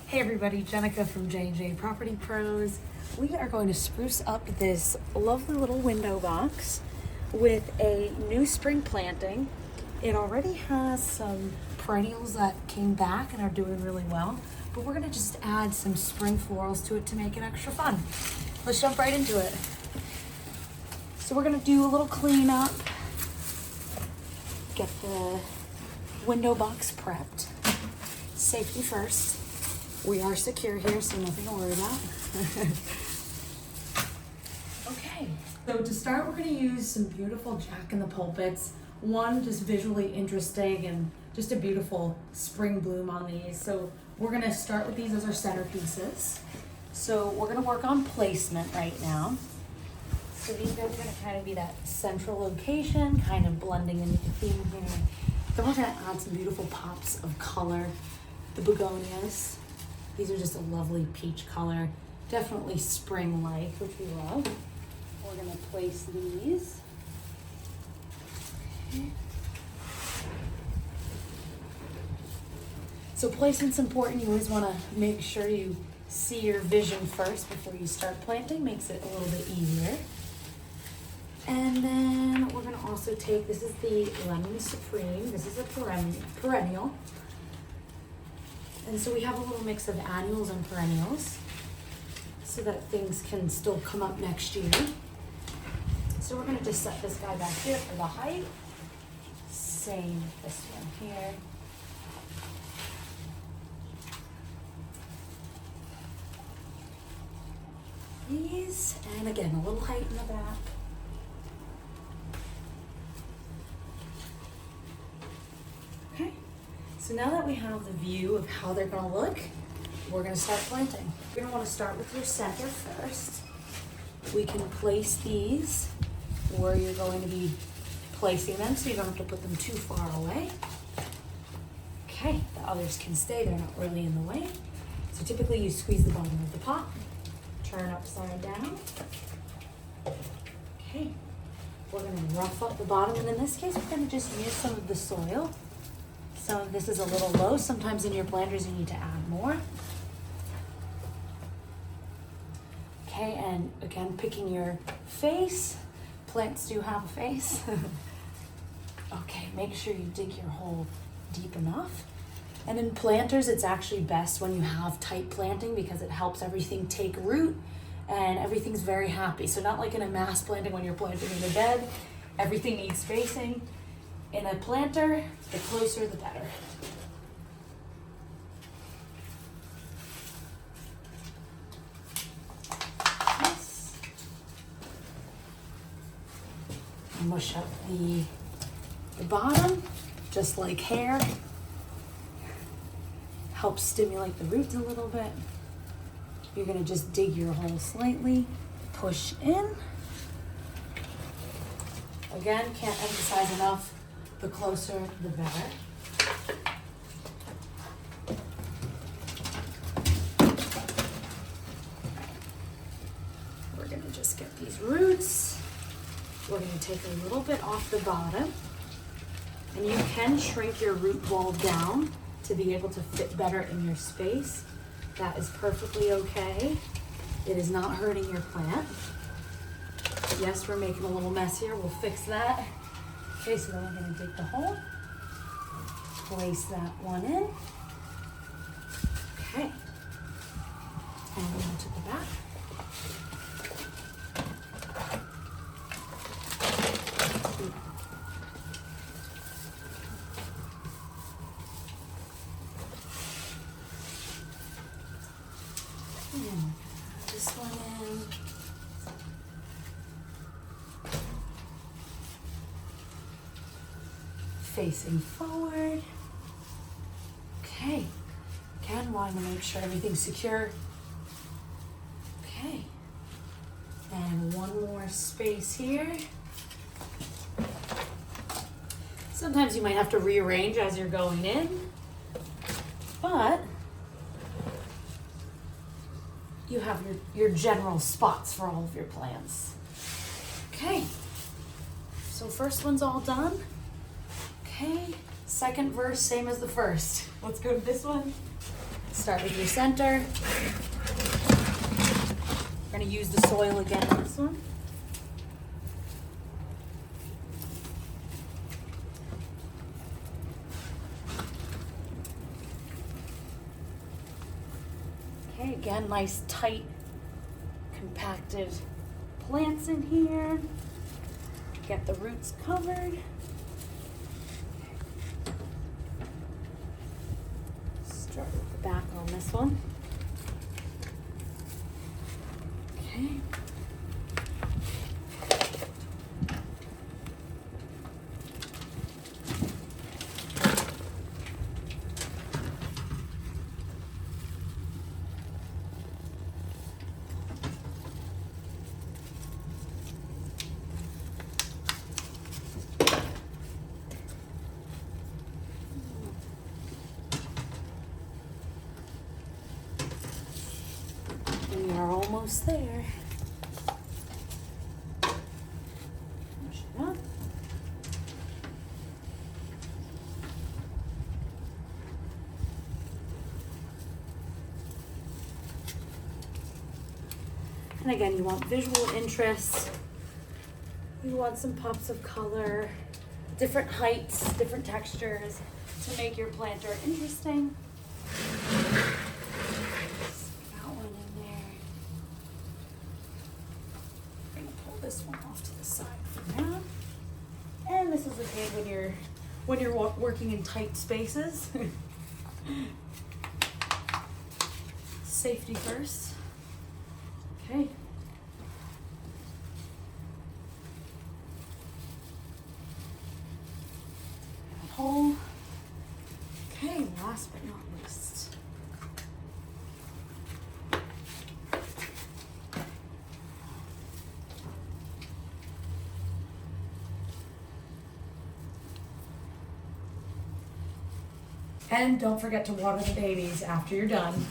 Hey everybody, Jenica from J&J Property Pros. We are going to spruce up this lovely little window box with a new spring planting. It already has some perennials that came back and are doing really well, but we're gonna just add some spring florals to it to make it extra fun. Let's jump right into it. So we're gonna do a little cleanup, get the window box prepped. Safety first. We are secure here, so nothing to worry about. Okay, so to start, we're gonna use some beautiful Jack in the Pulpits. One, just visually interesting and just a beautiful spring bloom on these. So we're gonna start with these as our centerpieces. So we're gonna work on placement right now. So these guys are gonna kind of be that central location, kind of blending into the theme here. Then we're gonna add some beautiful pops of color. The begonias. These are just a lovely peach color, definitely spring-like, which we love. We're gonna place these. Okay. So placement's important. You always wanna make sure you see your vision first before you start planting, makes it a little bit easier. And then we're gonna also take, this is the Lemon Supreme. This is a perennial. And so we have a little mix of annuals and perennials so that things can still come up next year. So we're gonna just set this guy back here for the height. Same with this one here. These, and again, a little height in the back. Okay. So now that we have the view of how they're gonna look, we're gonna start planting. You're gonna wanna start with your center first. We can place these where you're going to be placing them so you don't have to put them too far away. Okay, the others can stay, they're not really in the way. So typically you squeeze the bottom of the pot, turn upside down. Okay, we're gonna rough up the bottom, and in this case, we're gonna just use some of the soil. So this is a little low. Sometimes in your planters you need to add more. Okay, and again, picking your face. Plants do have a face. Okay, make sure you dig your hole deep enough. And in planters, it's actually best when you have tight planting because it helps everything take root and everything's very happy. So not like in a mass planting when you're planting in the bed, everything needs spacing. In a planter, the closer the better. Nice. Mush up the bottom, just like hair. Helps stimulate the roots a little bit. You're gonna just dig your hole slightly, push in. Again, can't emphasize enough. The closer, the better. We're gonna just get these roots. We're gonna take a little bit off the bottom. And you can shrink your root ball down to be able to fit better in your space. That is perfectly okay. It is not hurting your plant. Yes, we're making a little mess here. We'll fix that. Okay, so then we're gonna dig the hole, place that one in. Okay, and then to the back. And this one in. Facing forward. Okay. Again, wanting to make sure everything's secure. Okay. And one more space here. Sometimes you might have to rearrange as you're going in, but you have your general spots for all of your plants. Okay. So first one's all done. Okay, second verse, same as the first. Let's go to this one. Start start with your center. We're gonna use the soil again on this one. Okay, again, nice tight compacted plants in here. Get the roots covered. Start with the back on this one. Okay. We are almost there. Push it up. And again, you want visual interest. You want some pops of color, different heights, different textures to make your planter interesting. This one off to the side for now. And this is okay when you're working in tight spaces. Safety first. Okay. Hole. Okay, last but not least. And don't forget to water the babies after you're done.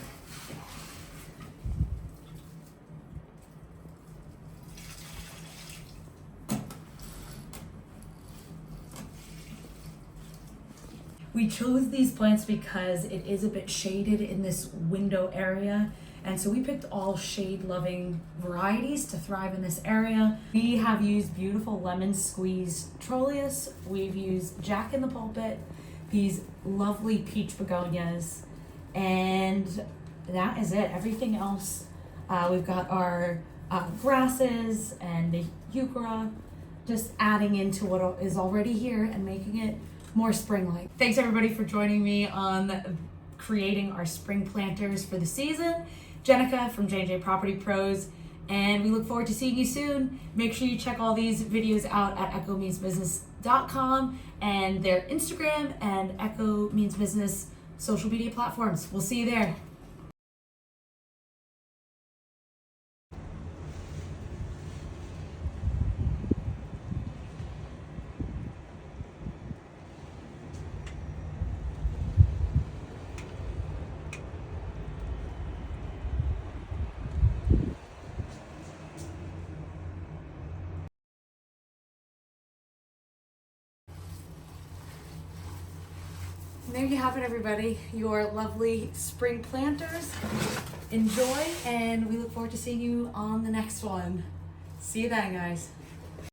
We chose these plants because it is a bit shaded in this window area. And so we picked all shade-loving varieties to thrive in this area. We have used beautiful lemon squeeze trolleus. We've used Jack in the Pulpit, these lovely peach begonias, and that is it. Everything else, we've got our grasses and the heuchera, just adding into what is already here and making it more spring-like. Thanks everybody for joining me on creating our spring planters for the season. Jenica from J&J Property Pros, and we look forward to seeing you soon. Make sure you check all these videos out at echomeansbusiness.com and their Instagram and Echo Means Business social media platforms. We'll see you there. And there you have it, everybody. Your lovely spring planters. Enjoy, and we look forward to seeing you on the next one. See you then, guys.